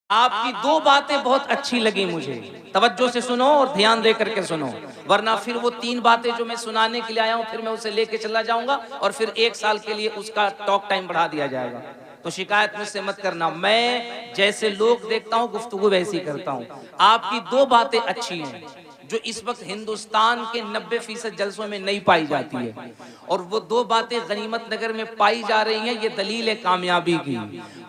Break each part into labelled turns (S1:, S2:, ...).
S1: आपकी दो बातें बहुत अच्छी लगी मुझे, तवज्जो से सुनो और ध्यान दे करके सुनो, वरना फिर वो तीन बातें जो मैं सुनाने के लिए आया हूं फिर मैं उसे लेके चला जाऊंगा और फिर एक साल के लिए उसका टॉक टाइम बढ़ा दिया जाएगा। तो शिकायत मुझसे मत करना, मैं जैसे लोग देखता हूं गुफ्तगू वैसी करता हूं। आपकी दो बातें अच्छी हैं जो इस वक्त हिंदुस्तान के 90% जलसों में नहीं पाई जाती है, और वो दो बातें गनीमत नगर में पाई जा रही हैं। ये दलील है कामयाबी की।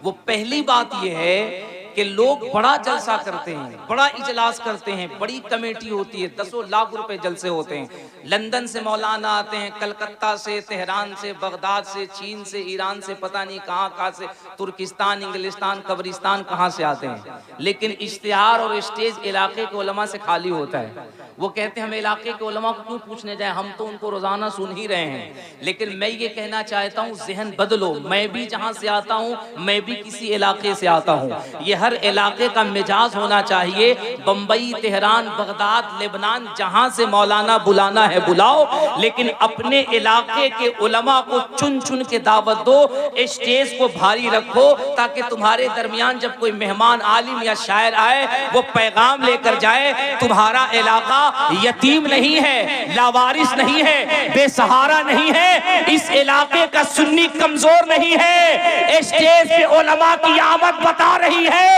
S1: वो पहली बात ये है कि लोग बड़ा जलसा करते हैं, बड़ा इजलास करते हैं, बड़ी कमेटी होती है, 10 लाख रुपए जलसे होते हैं। लंदन से मौलाना आते हैं, कलकत्ता से, तेहरान से, बगदाद से, चीन से, ईरान से, पता नहीं कहाँ से, तुर्किस्तान, इंग्लिस्तान, कब्रिस्तान कहाँ से आते हैं, लेकिन इश्तिहार और स्टेज इलाके के उलमा से खाली होता है। वो कहते हैं हम इलाके के उलमा को क्यों पूछने जाए, हम तो उनको रोजाना सुन ही रहे हैं। लेकिन मैं ये कहना चाहता हूँ ज़हन बदलो, मैं भी जहाँ से आता हूँ मैं भी किसी इलाके से आता हूँ। ये हर इलाके का मिजाज होना चाहिए। बम्बई, तेहरान, बगदाद, लेबनान, जहाँ से मौलाना बुलाना है बुलाओ, लेकिन अपने इलाके के उलमा को चुन चुन के दावत दो, स्टेज को भारी रखो, ताकि तुम्हारे दरमियान जब कोई मेहमान आलिम या शायर आए वो पैगाम लेकर जाए, तुम्हारा इलाका यतीम नहीं है, लावारिस नहीं है, बेसहारा नहीं है, इस इलाके का सुन्नी कमजोर नहीं है। स्टेज पे उलमा की आमद बता रही है,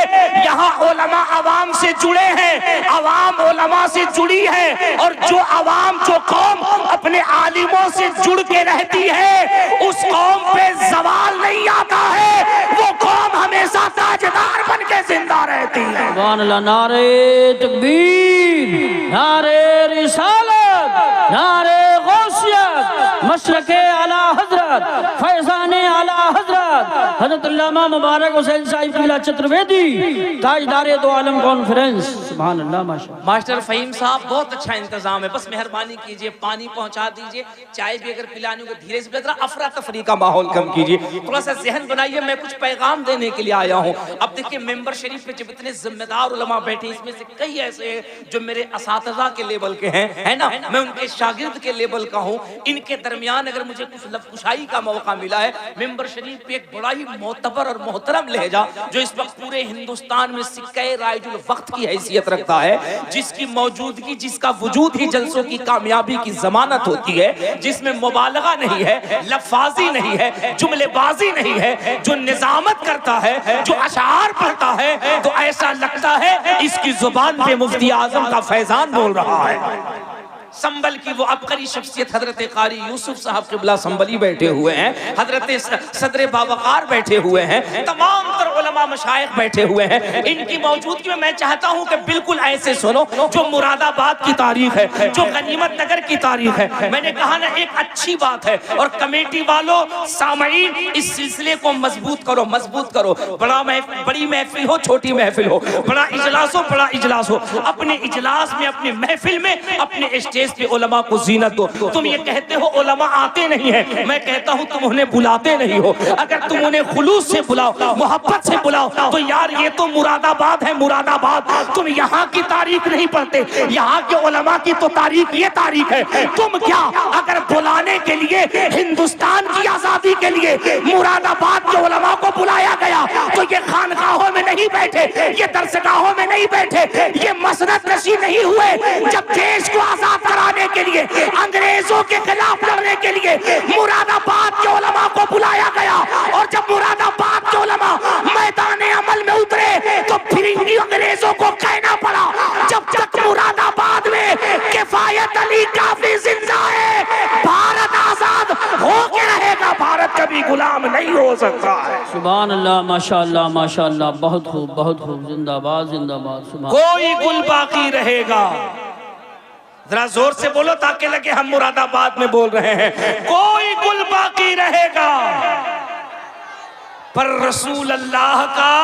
S1: यहाँ उलमा अवाम से जुड़े हैं, अवाम उलमा से जुड़ी है, और जो अवाम, जो कौम अपने आलिमों से जुड़ के रहती है उस कौम पे जवाल नहीं आता है, वो कौम हमेशा ताजदार बन के जिंदा रहती है।
S2: नारे तकबीर, नारे रिसालत, नारे गौसियत, मशरके आला हजरत, फैजाने आला हजरत हजरत अल्लामा मुबारक हुसैन साहिब किला चतुर्वेदी, ताजदारे दो आलम कॉन्फ्रेंस। सुभान अल्लाह।
S1: मास्टर फहीम साहब बहुत अच्छा इंतजाम है, बस मेहरबानी कीजिए पानी पहुंचा दीजिए, चाय भी अगर पिलानी हो धीरे से, अफरा तफरी का माहौल कम कीजिए, थोड़ा सा जहन बनाइए, मैं कुछ पैगाम देने के लिए आया हूँ। अब देखिए मेंबर शरीफ पे जब इतने जिम्मेदार उलमा बैठे, इसमें से कई ऐसे हैं जो मेरे असातिज़ा के लेवल के हैं, है ना, मैं उनके शागिर्द के लेवल का हूँ। इनके दरमियान अगर मुझे कुछ लफ्ज़कुशाई का मौका मिला है, मेंबर शरीफ पे एक बड़ा ही मोतबर और मोहतरम लहजा जो इस वक्त पूरे हिंदुस्तान में सिक्के राइजुल वक्त की हैसियत रखता है, जिसकी मौजूदगी, जिसका वजूद ही जलसों की कामयाबी की जमानत होती है, जिसमें मुबालगा नहीं है, लफ्ज़ी नहीं है, जुमलेबाजी नहीं है, जो निजामत करता है, जो अशार पढ़ता है, तो ऐसा लगता है इसकी जुबान पे मुफ्ती आजम का फैजान बोल रहा है। संबल की वो अबकरी शख्सियत हजरत कारी यूसुफ साहब क़िबला संबली बैठे हुए हैं, हजरत सदर बावकार बैठे हुए हैं, तमाम तर उलमा मशाइख बैठे हुए हैं। इनकी मौजूदगी में मैं चाहता हूं कि बिल्कुल ऐसे सुनो जो मुरादाबाद की तारीख है, जो गनीमत नगर की तारीख है। मैंने कहा ना एक अच्छी बात है, और कमेटी वालों, सामईन, इस सिलसिले को मजबूत करो, मजबूत करो। बड़ी महफिल हो, छोटी महफिल हो, बड़ा इजलास हो, बड़ा इजलास हो, अपने इजलास में, अपने महफिल में, अपने स्टेज पे उलमा को जीनत दो। तुम ये कहते हो उलमा आते नहीं है, मैं कहता हूं तुम उन्हें बुलाते नहीं हो। अगर तुम उन्हें खुलूस से बुलाओ, मोहब्बत से बुलाओ, तो यार ये तो मुरादाबाद है, मुरादाबाद। तुम यहाँ की तारीख नहीं पढ़ते, यहाँ के उलमा की तो तारीख ये तारीख है। तुम क्या अगर बुलाने के लिए, हिंदुस्तान की आजादी के लिए मुरादाबाद के उलमा को बुलाया गया, तो ये खानकाहों में नहीं बैठे, ये दरसगाहों में नहीं बैठे, ये मसनद नशी नहीं हुए। जब देश को आजाद कराने के लिए, अंग्रेजों के खिलाफ लड़ने के लिए मुरादाबाद के उलमा को बुलाया गया, और जब मुरादाबाद के उलमा मैदान अमल में उतरे तो फिरंगी अंग्रेजों को कहना पड़ा, जब तक मुरादाबाद में किफायत अली काफी जिंदा है, भारत आजाद होके रहेगा, भारत कभी गुलाम नहीं हो सकता है।
S2: सुभान अल्लाह, माशाअल्लाह, माशाअल्लाह, बहुत खूब, बहुत खूब, जिंदाबाद, जिंदाबाद।
S1: कोई गुल बाकी रहेगा, जरा जोर से बोलो ताकि लगे हम मुरादाबाद में बोल रहे हैं। कोई गुल बाकी रहेगा, पर रसूल अल्लाह का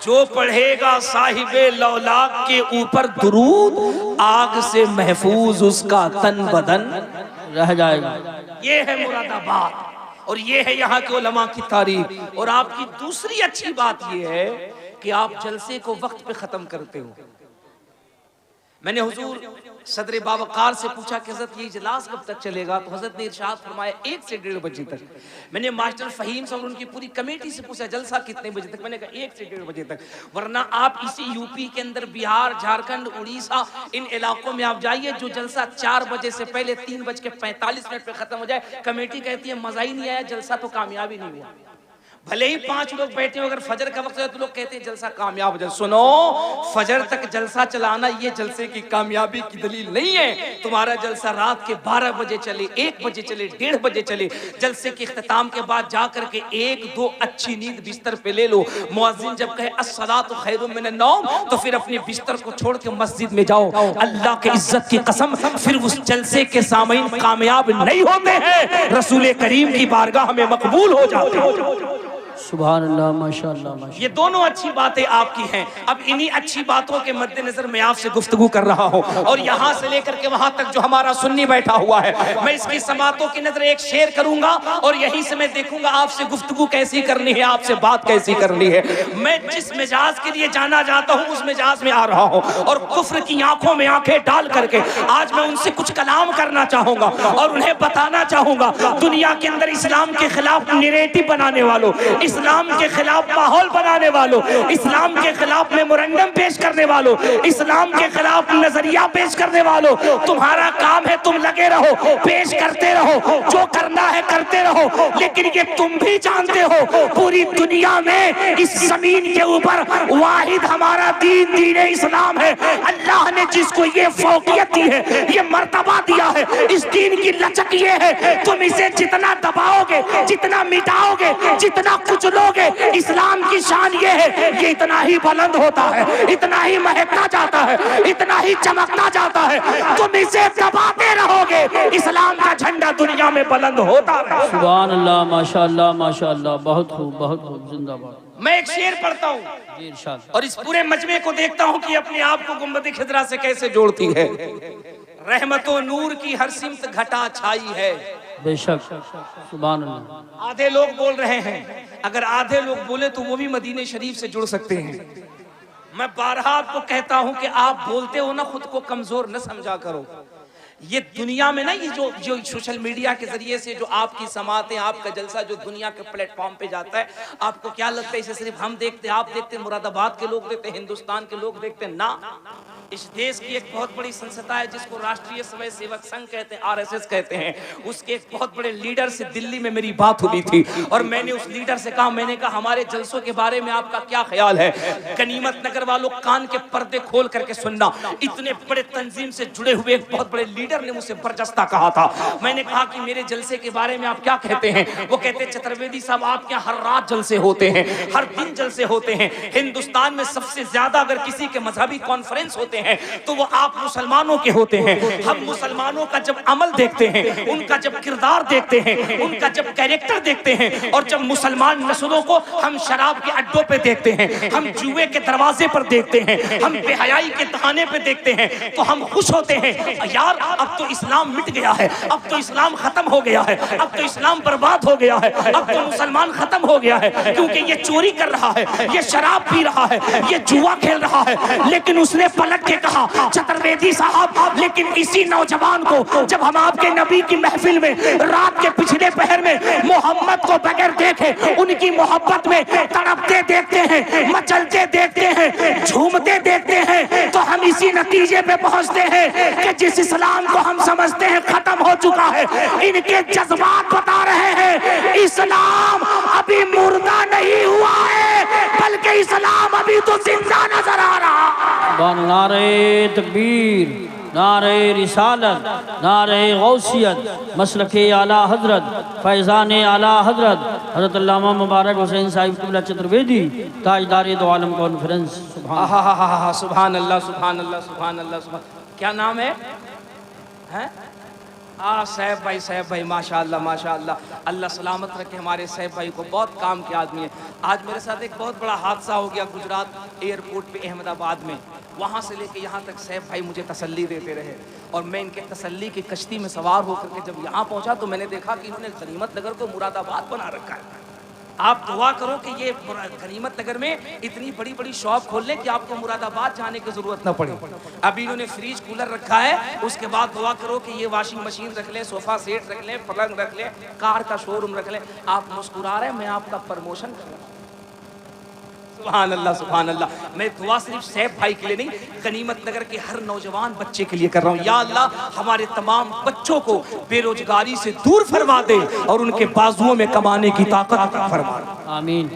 S1: जो पढ़ेगा साहिबे लौलाक के ऊपर दुरूद, आग से महफूज उसका तन बदन
S2: रह जाएगा।
S1: ये है मुरादाबाद, और ये है यहाँ के उलमा की तारीख। और आपकी दूसरी अच्छी बात ये है कि आप जलसे को वक्त पे खत्म करते हो। मैंने हुजूर सदर बावकार से पूछा कि हजरत ये इजलास कब तक चलेगा, तो हजरत ने इरशाद फरमाया 1 से 1:30 बजे तक। मैंने मास्टर फहीम साहब उनकी पूरी कमेटी से पूछा जलसा कितने बजे तक, मैंने कहा 1 से 1:30 बजे तक। वरना आप इसी यूपी के अंदर बिहार, झारखंड, उड़ीसा, इन इलाकों में आप जाइए, जो जलसा 4 बजे से पहले 3:45 पे खत्म हो जाए, कमेटी कहती है मजा ही नहीं आया, जलसा तो कामयाबी नहीं हुआ। भले ही 5 लोग बैठे हो, अगर फजर का वक्त है तो लोग कहते हैं जलसा कामयाब हो जाए। सुनो, फजर तक जलसा चलाना ये जलसे की कामयाबी की दलील नहीं है। तुम्हारा जलसा रात के 12 बजे चले, 1 बजे चले, 1:30 बजे चले, जलसे के इख्तिताम के बाद जाकर के 1-2 अच्छी नींद बिस्तर पे ले लो। मुअज्जिन जब कहे अस्सलातु खैरुम मिनन नौम, तो फिर अपने बिस्तर को छोड़ के मस्जिद में जाओ। अल्लाह के इज्जत की कसम, फिर उस जलसे के सामईन कामयाब नहीं होते हैं, रसूल करीम की बारगाह में मकबूल हो जाते हैं।
S2: सुभान अल्लाह, माशाअल्लाह, माशाअल्लाह।
S1: ये दोनों अच्छी बातें आपकी हैं। अब इन्हीं अच्छी बातों के मद्देनजर मैं आपसे गुफ्तगू कर रहा हूँ, और यहाँ से लेकर के वहां तक जो हमारा सुन्नी बैठा हुआ है, मैं इसकी समातों की नजर एक शेर करूंगा, और यहीं से मैं देखूंगा आपसे गुफ्तगू कैसी करनी है, आपसे बात कैसी करनी है। मैं जिस मिजाज के लिए जाना जाता हूँ उस मिजाज में आ रहा हूँ, और कुफ्र की आंखों में आंखें डाल करके आज मैं उनसे कुछ कलाम करना चाहूंगा और उन्हें बताना चाहूंगा, दुनिया के अंदर इस्लाम के खिलाफ नैरेटिव बनाने वालों, इस्लाम के खिलाफ माहौल बनाने वालों, इस्लाम के खिलाफ मेमोरेंडम पेश करने वालों, इस्लाम के खिलाफ नजरिया पेश करने वालों, तुम्हारा काम है तुम लगे रहो, पेश करते रहो, जो करना है करते रहो। लेकिन ये तुम भी जानते हो, पूरी दुनिया में इस जमीन के ऊपर वाहिद हमारा दीन दीन इस्लाम है। अल्लाह ने जिसको ये फौकियत दी है, ये मर्तबा दिया है, इस दीन की लचक ये है, तुम इसे जितना दबाओगे, जितना मिटाओगे, जितना कुचलोगे, इस्लाम की शान ये है, ये इतना ही बुलंद होता है, इतना ही महकता जाता है, इतना ही चमकता जाता है। तुम इसे दबाते रहोगे, इस्लाम का झंडा दुनिया में बुलंद होता है।
S2: सुभान अल्लाह, माशाअल्लाह, माशाअल्लाह, बहुत खूब, बहुत खूब, जिंदाबाद।
S1: मैं एक शेर पढ़ता हूँ और इस पूरे मजमे को देखता हूँ कि अपने आप को गुंबद खिदरा से कैसे जोड़ती है। रहमतो नूर की हर सिमत घटा छाई है,
S2: बेशक, सुभान अल्लाह।
S1: आधे लोग बोल रहे हैं, अगर आधे लोग बोले तो वो भी मदीने शरीफ से जुड़ सकते हैं। मैं बारहा आपको कहता हूं कि आप बोलते हो ना, खुद को कमजोर न समझा करो। ये दुनिया में ना, ये जो सोशल मीडिया के जरिए से जो आपकी समातें, आपका जलसा जो दुनिया के प्लेटफॉर्म पे जाता है, आपको क्या लगता है इसे सिर्फ हम देखते, आप देखते, मुरादाबाद के लोग देखते, हिंदुस्तान के लोग देखते? ना, इस देश की एक बहुत बड़ी संस्था है जिसको राष्ट्रीय स्वयं सेवक संघ कहते हैं, RSS कहते हैं। उसके एक बहुत बड़े लीडर से दिल्ली में मेरी बात हुई थी, और मैंने उस लीडर से कहा, मैंने कहा हमारे जलसों के बारे में आपका क्या ख्याल है? गनीमत नगर वालों, कान के पर्दे खोल करके सुनना, इतने बड़े तंजीम से जुड़े हुए एक बहुत बड़े लीडर ने मुझसे बरजस्ता कहा था। मैंने कहा कि मेरे जलसे के बारे में आप क्या कहते हैं? वो कहते हैं चतुर्वेदी साहब, आपके यहाँ हर रात जलसे होते हैं, हर दिन जलसे होते हैं। हिंदुस्तान में सबसे ज्यादा अगर किसी के मजहबी कॉन्फ्रेंस होते हैं तो वो आप मुसलमानों के होते हैं। हम मुसलमानों का जब अमल देखते हैं, उनका जब किरदार देखते हैं, उनका जब कैरेक्टर देखते हैं, और जब मुसलमान नस्लों को हम शराब के अड्डों पे देखते हैं, हम जुए के दरवाजे पर देखते हैं, हम बेहयाई के दहाने पे देखते हैं, तो हम खुश होते हैं, यार अब तो इस्लाम मिट गया है, अब तो इस्लाम खत्म हो गया है, अब तो इस्लाम बर्बाद हो गया है, अब तो मुसलमान खत्म हो गया है, क्योंकि ये चोरी कर रहा है, ये शराब पी रहा है, ये जुआ खेल रहा है। लेकिन उसने पलट के कहा, चतुर्वेदी साहब, लेकिन इसी नौजवान को जब हम आपके नबी की महफिल में रात के पिछले पहर में मोहम्मद को बगैर देखे उनकी मोहब्बत में तड़पते देखते हैं, मचलते देखते हैं, झूमते देखते हैं, तो हम इसी नतीजे पे पहुंचते हैं कि जिस इस्लाम को हम समझते हैं खत्म हो चुका है, इनके जज्बात बता रहे हैं इस्लाम अभी मुर्दा नहीं हुआ है, बल्कि इस्लाम अभी तो जिंदा नजर आ रहा।
S2: नारे तकबीर, नारे रिसालत, नारे गौसियत, मसलके आला हजरत, फैज़ान आला हजरत हजरत अल्लामा मुबारक हुसैन साहिब क़िबला चतुर्वेदी, ताजदार दो आलम कॉन्फ्रेंस।
S1: सुभान अल्लाह, सुभान अल्लाह, सुभान अल्लाह। क्या नाम है? सैफ भाई, माशाअल्लाह, माशाअल्लाह, अल्लाह सलामत रखे हमारे सैफ भाई को, बहुत काम के आदमी है। आज मेरे साथ एक बहुत बड़ा हादसा हो गया गुजरात एयरपोर्ट पे अहमदाबाद में, वहाँ से लेके यहाँ तक सैफ भाई मुझे तसल्ली देते रहे, और मैं इनके तसल्ली की कश्ती में सवार होकर के जब यहाँ पहुँचा तो मैंने देखा कि इन्होंने गनीमत नगर को मुरादाबाद बना रखा है। आप दुआ करो कि ये गनीमत नगर में इतनी बड़ी बड़ी शॉप खोल लें कि आपको मुरादाबाद जाने की जरूरत ना पड़े। अभी इन्होंने फ्रिज कूलर रखा है, उसके बाद दुआ करो कि ये वॉशिंग मशीन रख लें, सोफा सेट रख लें, पलंग रख लें, कार का शोरूम रख लें। आप मुस्कुरा रहे हैं, मैं आपका प्रमोशन कर रहा हूं। सुभान अल्लाह, सुभान अल्लाह। मैं दुआ सिर्फ सैफ भाई के लिए नहीं, गनीमत नगर के हर नौजवान बच्चे के लिए कर रहा हूँ। या अल्लाह हमारे तमाम बच्चों को बेरोजगारी से दूर फरमा दे और उनके बाजुओं में कमाने की ताकत फरमा।
S2: आमीन।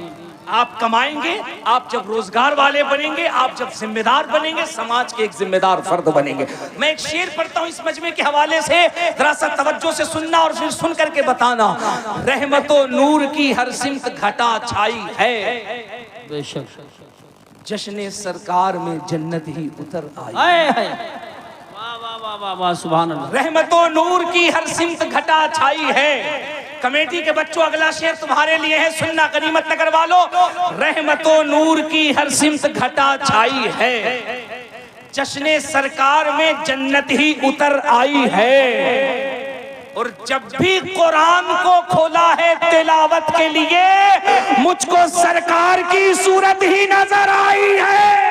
S1: आप कमाएंगे, आप जब रोजगार वाले बनेंगे, आप जब जिम्मेदार बनेंगे, समाज के एक जिम्मेदार फर्द बनेंगे। मैं एक शेर पढ़ता हूँ इस मजमे के हवाले से, जरा सा तवज्जो से सुनना और फिर सुन करके बताना। रहमतो नूर की हर सिमत घटा छाई है,
S2: बेशक
S1: जश्ने सरकार में जन्नत ही उतर आई।
S2: वाह वाह वाह वाह वाह, सुभान अल्लाह।
S1: रहमतो नूर की हर सिमत घटा छाई है। कमेटी के बच्चों, अगला शेर तुम्हारे लिए है, सुनना गनीमत नगर वालों। रहमतो नूर की हर सिमत घटा छाई है, जश्ने सरकार में जन्नत ही उतर आई है। और जब भी कुरान को खोला है तिलावत के लिए, मुझको सरकार की सूरत ही नजर आई है।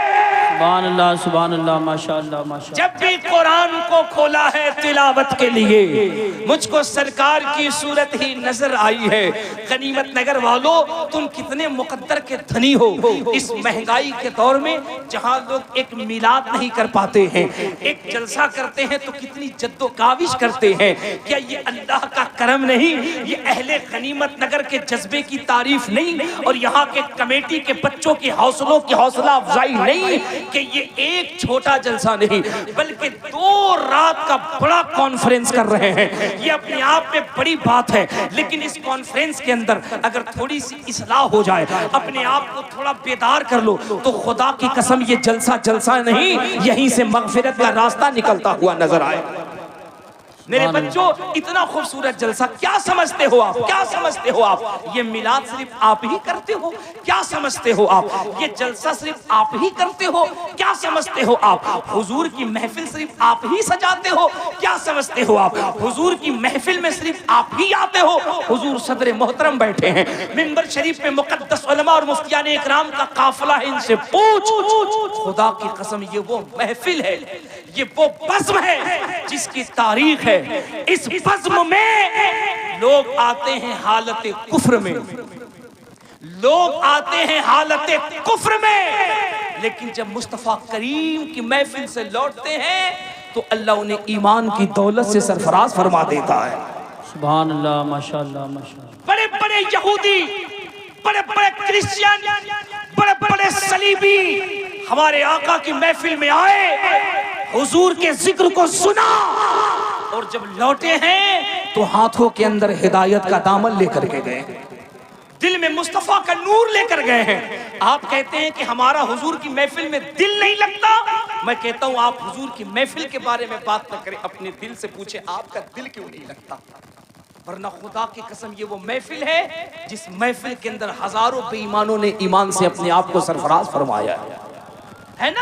S2: सुभान अल्लाह, सुभान अल्लाह, माशाअल्लाह माशाअल्लाह।
S1: जब भी कुरान को खोला है तिलावत के लिए, मुझको सरकार की सूरत ही नजर आई है। गनीमत नगर वालों, तुम कितने मुकद्दर के धनी हो इस महंगाई के दौर में, जहां लोग एक मिलाद नहीं कर पाते हैं, एक जलसा करते हैं तो कितनी जद्दोकाविश करते हैं। क्या ये अल्लाह का करम नहीं? ये अहले गनीमत नगर के जज्बे की तारीफ नहीं? और यहाँ के कमेटी के बच्चों के हौसलों की हौसला अफजाई नहीं कि ये एक छोटा जलसा नहीं बल्कि 2 रात का बड़ा कॉन्फ्रेंस कर रहे हैं। ये अपने आप में बड़ी बात है, लेकिन इस कॉन्फ्रेंस के अंदर अगर थोड़ी सी इस्लाह हो जाए, अपने आप को थोड़ा बेदार कर लो, तो खुदा की कसम ये जलसा जलसा नहीं, यहीं से मगफिरत का रास्ता निकलता हुआ नजर आए। मेरे बच्चों, इतना खूबसूरत जलसा क्या समझते हो आप? क्या समझते हो आप? ये मिलाद सिर्फ आप ही करते हो? क्या समझते हो आप? ये जलसा सिर्फ आप ही करते हो? क्या समझते हो आप? हुजूर की महफिल सिर्फ आप ही सजाते हो? क्या समझते हो आप? हुजूर की महफिल में सिर्फ आप ही आते हो? हुजूर सदर मोहतरम बैठे हैं मिंबर शरीफ पे, मुकद्दस उलमा और मुफ्तियान इकराम का काफिला है, इनसे पूछ, खुदा की कसम ये वो महफिल है, ये वो बज़्म है जिसकी तारीख है। इस बज़्म में लोग आते हैं हालत कुफ्र में, लोग आते हैं हालत कुफ्र में, लेकिन जब मुस्तफा करीम की महफिल से लौटते हैं तो अल्लाह उन्हें ईमान की दौलत से सरफराज फरमा देता है।
S2: सुभान अल्लाह, माशाअल्लाह माशाअल्लाह।
S1: बड़े बड़े यहूदी, बड़े बड़े क्रिश्चियन, बड़े बड़े सलीबी हमारे आका की महफिल में आए, हुजूर के जिक्र को सुना और जब लौटे हैं तो हाथों के अंदर हिदायत का दामन लेकर के गए, दिल में मुस्तफा का नूर लेकर गए हैं। आप कहते हैं कि हमारा हुजूर की महफिल में दिल नहीं लगता। मैं कहता हूं आप हुजूर की महफिल के बारे में बात न करें, अपने दिल से पूछे आपका दिल क्यों नहीं लगता? वरना खुदा की कसम ये वो महफिल है जिस महफिल के अंदर हजारों बेईमानों ने ईमान से अपने आप को सरफराज फरमाया है ना।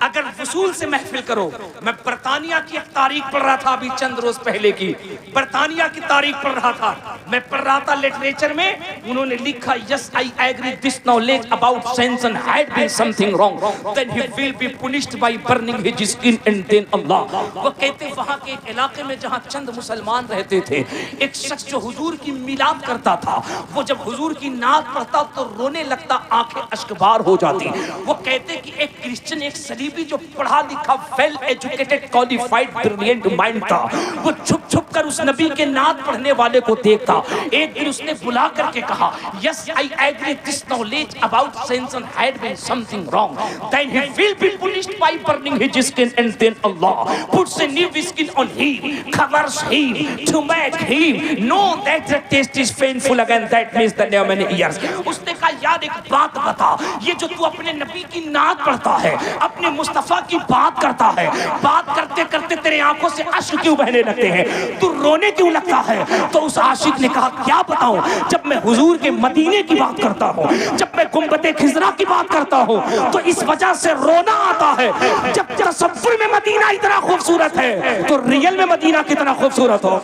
S1: अगर वसूल से महफिल करो, मैं बरतानिया की एक तारीख पढ़ रहा था अभी चंद रोज पहले की, बरतानिया की तारीख पढ़ रहा था, मैं पढ़ रहा था लिटरेचर में, उन्होंने लिखा yes I agree this knowledge about sins had been something wrong then he will be punished by burning his skin and then Allah. वो कहते वहां के एक इलाके में जहां चंद मुसलमान रहते थे, एक शख्स जो हुजूर की मिलाद करता था, वो जब हुजूर की नात पढ़ता तो रोने लगता, आंखें अश्कबार हो जाती। वो कहते कि एक क्रिश्चियन, एक सलीबी जो पढ़ा लिखा well educated qualified brilliant mind था, वो छुप छुप कर उस नबी के नात पढ़ने वाले को देखता। एक दिन उसने बुला करके कहा yes I agree this knowledge about sense and had been something wrong then he will be punished by burning his skin and then Allah puts a new skin on him covers him to make him know that the taste is painful again that means the new many years. उसने कहा यार एक बात बता, ये जो तू अपने नबी की नात पढ़ता है, अपने मुस्तफा की बात करता है, बात करते करते तेरे आंखों से अश्क क्यों बहने लगते हैं, तू रोने क्यों लगता है? तो उस आशिक ने कहा क्या बताऊं, जब मैं हुजूर के मदीने की बात करता हूं, जब मैं गुंबदे खिजरा की बात करता हूं, तो इस वजह से रोना आता है। जब तसव्वुर में मदीना इतना खूबसूरत है तो रियल में मदीना कितना खूबसूरत हो।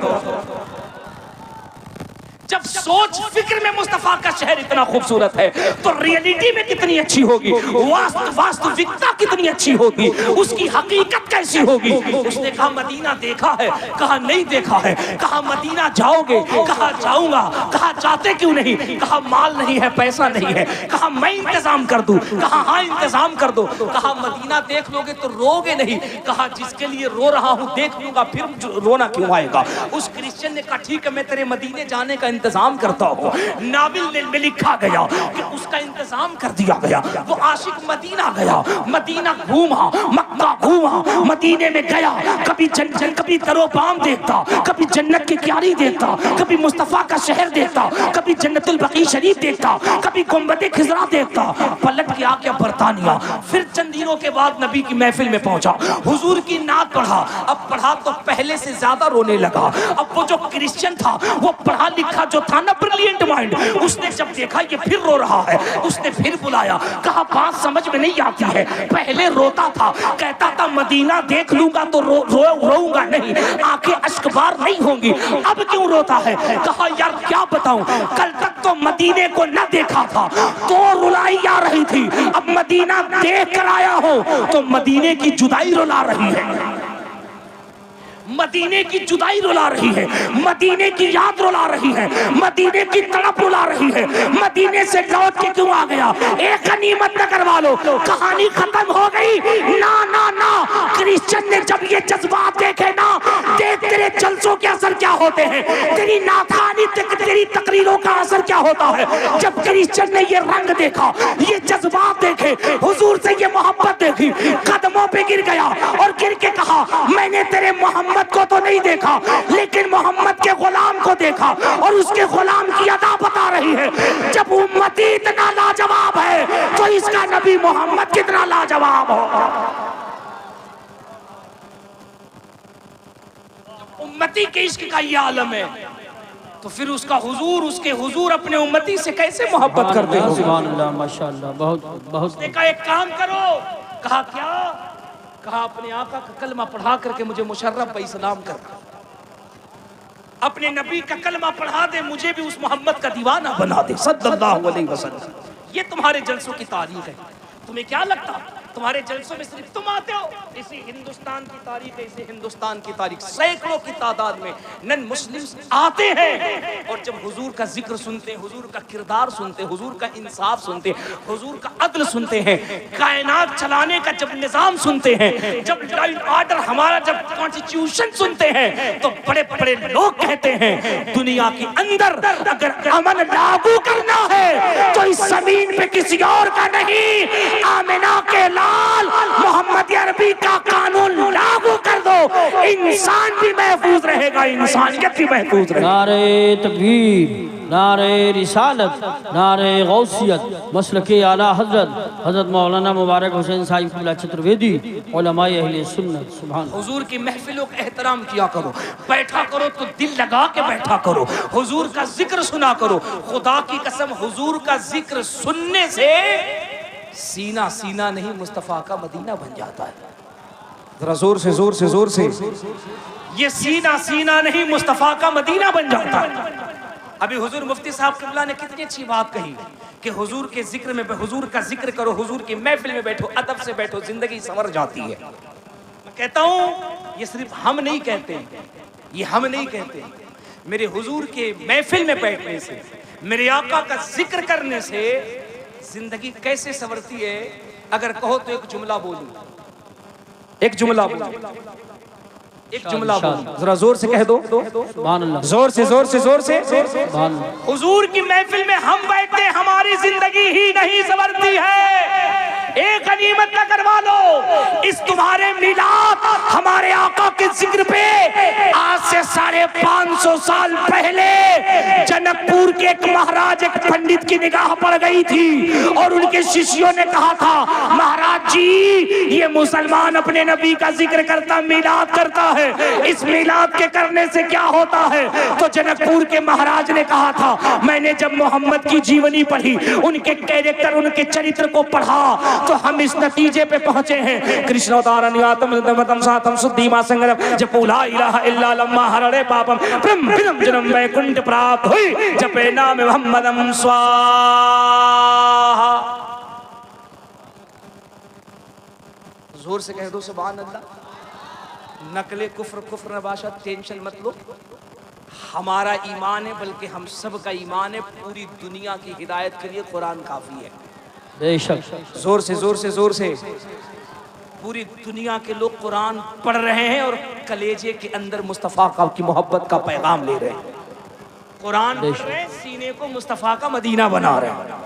S1: जब सोच फिक्र में मुस्तफा का शहर इतना खूबसूरत है तो रियलिटी में कितनी अच्छी होगी, वास्तविकता कितनी अच्छी होगी, उसकी हकीकत कैसी होगी। उसने कहा मदीना देखा है, कहा नहीं देखा है, कहा मदीना जाओगे, कहा जाऊंगा, कहा जाते क्यों नहीं, कहा माल नहीं है, पैसा नहीं है, कहा मैं इंतजाम कर दूं, कहा हाँ इंतजाम कर दो, कहा मदीना देख लोगे तो रोगे नहीं, कहा जिसके लिए रो रहा हूं देख लूंगा फिर रोना क्यों आएगा। उस क्रिश्चियन ने कहा ठीक है मैं तेरे मदीने जाने का इंतजाम करता हूँ। नाविल में लिखा गया कि उसका इंतजाम कर दिया गया। वो आशिक मदीना गया, मदीना घूमा, मक्का घूमा, मदीने में गया, कभी कभी दरोबाम देखता, कभी जन्नत की क्यारी देखता, कभी मुस्तफा का शहर देखता, कभी जन्नतुल बकी शरीफ देखता, कभी गुंबद खिजरा देखता। पलट के आके बरतानिया, फिर चंद दिनों के बाद नबी की महफिल में पहुंचा, हुजूर की नात पढ़ा। अब पढ़ा तो पहले से ज्यादा रोने लगा। अब वो जो क्रिश्चियन था, वो पढ़ा लिखा जो था ना, ब्रिलियंट माइंड, उसने जब देखा ये फिर रो रहा है, उसने फिर बुलाया, कहा बात समझ में नहीं आती है, पहले रोता था, कहता था मदीना देख लूंगा तो रोऊंगा नहीं, आंखें अश्कबार नहीं होंगी, अब क्यों रोता है। कहा यार क्या बताऊं, कल तक तो मदीने को न देखा था तो रुलाई आ रही थी, अब मदीना देख कर आया हो तो मदीने की जुदाई रुला रही है, मदीने की जुदाई रुला रही है, मदीने की याद रुला रही है, मदीने की तड़प रुला रही है। मदीने से लौट के क्यों आ गया, एक गनीमत न करवा लो, कहानी खत्म हो गई। ना ना ना, क्रिश्चियन ने जब ये जज्बात देखे ना, देख तेरे जलसों के असर क्या होते हैं, तेरी नाथानी तेरी तकरीरों का असर क्या होता है। जब क्रिश्चियन ने ये रंग देखा, ये जज्बात देखे, हुजूर से ये मोहब्बत देखी, कदमों पे गिर गया और गिर के कहा मैंने तेरे मोहम्मद को तो नहीं देखा, लेकिन मोहम्मद के गुलाम को देखा, और उसके गुलाम की अदा बता रही है। जब उम्मती इतना लाजवाब है तो इसका नबी मोहम्मद कितना लाजवाब होगा। उम्मती के इश्क का ये आलम है तो फिर उसका हुजूर, उसके हुजूर अपने उम्मती से कैसे मोहब्बत करते हो।
S2: सुभान अल्लाह, माशाअल्लाह, बहुत बहुत।
S1: उसने कहा एक काम करो, कहा क्या, कहा अपने आका का कलमा पढ़ा करके मुझे मुशर्रफ ब इस्लाम कर, अपने नबी का कलमा पढ़ा दे, मुझे भी उस मोहम्मद का दीवाना बना दे सल्लल्लाहु अलैहि वसल्लम। ये तुम्हारे जलसों की तारीख है। तुम्हें क्या लगता तुम्हारे जलसों में सिर्फ तुम आते हो? इसी हिंदुस्तान की तारीख है, इसी हिंदुस्तान की तारीख, सैकड़ों की तादाद में नन मुस्लिम्स आते हैं और जब हुजूर का जिक्र सुनते हैं, हुजूर का किरदार सुनते हैं, हुजूर का इंसाफ सुनते हैं, हुजूर का अदल सुनते हैं, कायनात चलाने का जब निजाम सुनते हैं, जब लॉ एंड ऑर्डर हमारा जब कॉन्स्टिट्यूशन सुनते हैं, तो बड़े बड़े लोग कहते हैं दुनिया के अंदर अगर अमन लागू करना है तो इस जमीन पे किसी और का नहीं, आमिना के लाल मोहम्मद अरबी का कानून लागू कर दो, इंसान भी महफूज रहेगा, इंसानियत भी महफूज रहेगी।
S2: नारे तकबीर, नारे रिसालत, नारे गौसियत, मसलके आला हजरत हजरत मौलाना मुबारक हुसैन साहिब क़िबला चतुर्वेदी, उलमाए अहले सुन्नत। सुभान।
S1: हुजूर की महफिलों का एहतराम किया करो, बैठा करो तो दिल लगा के बैठा करो, हुजूर का जिक्र सुना करो। खुदा की कसम हुजूर का जिक्र सुनने से सीना सीना नहीं मुस्तफा का मदीना बन जाता है। जरा जोर से जोर से जोर से, ये सीना सीना नहीं मुस्तफा का मदीना बन जाता है। अभी हुजूर मुफ्ती साहब क़िबला ने कितनी अच्छी बात कही कि हुजूर के जिक्र में, हुजूर का जिक्र करो, हुजूर की महफिल में बैठो, अदब से बैठो, जिंदगी संवर जाती है। मैं कहता हूं ये सिर्फ हम नहीं कहते, ये हम नहीं कहते, मेरे हुजूर के महफिल में बैठने से, मेरे आका का जिक्र करने से जिंदगी कैसे संवरती है। अगर कहो तो एक जुमला बोलूं, एक जुमला बोलूं, एक जुमला बोलूं, जरा जोर से कह दो,
S2: सुभान अल्लाह,
S1: जोर से जोर से जोर से।
S2: सुभान अल्लाह।
S1: हुजूर की महफिल में हम बैठते, हमारी जिंदगी ही नहीं संवरती है। एक गनीमत न करवा लो, इस तुम्हारे मिलाद हमारे आका के जिक्र पे आज से 550 साल पहले जनकपुर के एक महाराज, एक पंडित की निगाह पड़ गई थी और उनके शिष्यों ने कहा था महाराज जी ये मुसलमान अपने नबी का जिक्र करता मिलाद करता है, इस मिलाद के करने से क्या होता है? तो जनकपुर के महाराज ने कहा था, मैंने जब मोहम्मद की जीवनी पढ़ी, उनके कैरेक्टर, उनके चरित्र को पढ़ा, तो हम इस नतीजे पे पहुंचे हैं। कृष्णोदारण्यतम सातम शुद्धिमा संगम जपूला इलाहा इल्ला लम्मा हरणे पापम ब्रह्म विदम जन्म वैकुंठ प्राप्त हुई जपे नाम मोहम्मदम स्वाहा। जोर से कह दो सुभान अल्लाह। नकले कुफ्र कुफ्र नबाशा, टेंशन मत लो, हमारा ईमान है, बल्कि हम सब का ईमान है, पूरी दुनिया की हिदायत के लिए कुरान काफी है। बेशक। जोर से जोर से जोर से। पूरी दुनिया के लोग कुरान पढ़ रहे हैं और कलेजे के अंदर मुस्तफ़ा का की मोहब्बत का पैगाम ले रहे हैं। कुरान पढ़ रहे हैं, सीने को मुस्तफ़ा का मदीना बना रहे हैं।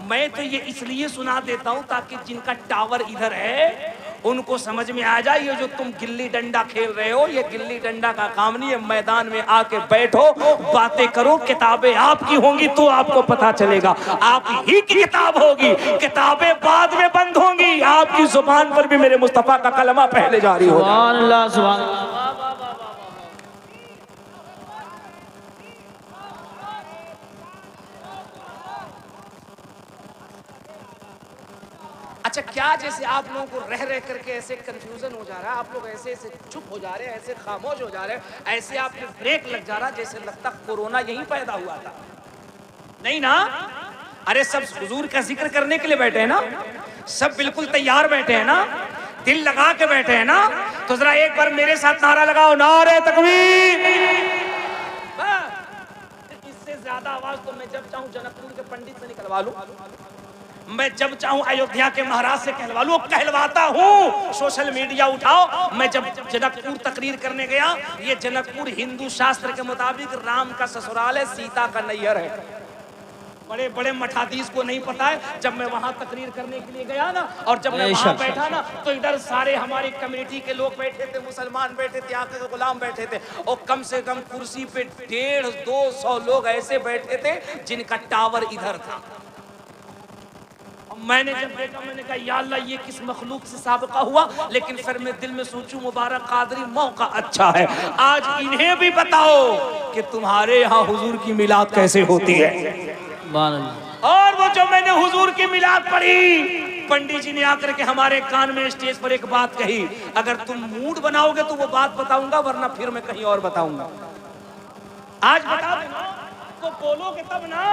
S1: मैं तो ये इसलिए सुना देता हूँ ताकि जिनका टावर इधर है उनको समझ में आ जाए, ये जो तुम गिल्ली डंडा खेल रहे हो, ये गिल्ली डंडा का काम नहीं है। मैदान में आके बैठो, बातें करो, किताबें आपकी होंगी तो आपको पता चलेगा, आप ही की किताब होगी, किताबें बाद में बंद होंगी, आपकी जुबान पर भी मेरे मुस्तफा का कलमा पहले जारी होगा। सुभान अल्लाह, सुभान अल्लाह। अच्छा, क्या जैसे आप लोगों को रह रह करके ऐसे कंफ्यूजन हो जा रहा है, आप लोग ऐसे ऐसे चुप हो जा रहे हैं, ऐसे खामोश हो जा रहे हैं, ऐसे आपके ब्रेक लग जा रहा, जैसे लगता कोरोना यहीं पैदा हुआ था। नहीं ना? अरे सब हुजूर का जिक्र करने के लिए बैठे हैं ना, सब बिल्कुल तैयार बैठे हैं ना, दिल लगा के बैठे हैं ना, तो जरा एक बार मेरे साथ नारा लगाओ, नारे तकबीर। इससे ज्यादा आवाज तो मैं जब चाहूं जनकपुर के पंडित से निकलवा लूं, मैं जब चाहूं अयोध्या के महाराज से कहलवा लूं, कहलवाता हूं। सोशल मीडिया उठाओ। मैं जब जनकपुर तकरीर करने गया, ये जनकपुर हिंदू शास्त्र के मुताबिक राम का ससुराल है, सीता का नैहर है। बड़े बड़े मठाधीश को नहीं पता है। जब मैं वहां तकरीर करने के लिए गया ना, और जब मैं वहां बैठा ना, तो इधर सारे हमारी कम्युनिटी के लोग बैठे थे, मुसलमान बैठे थे, आके के गुलाम बैठे थे, और कम से कम कुर्सी पे 150-200 लोग ऐसे बैठे थे जिनका टावर इधर था। मैंने जब देखा, मैंने कहा या अल्लाह, ये किस मखलूक से साबिका हुआ। लेकिन फिर मैं दिल में सोचूं, मुबारक कादरी, मौका अच्छा है, आज इन्हें भी बताओ कि तुम्हारे यहाँ हुजूर की मिलाद कैसे होती है। और वो जो मैंने हुजूर की मिलाद पढ़ी, पंडित जी ने आकर के हमारे कान में स्टेज पर एक बात कही, अगर तुम मूड बनाओगे तो वो बात बताऊंगा, वरना फिर मैं कहीं और बताऊंगा। आज बता देना तो बोलोगे तब ना।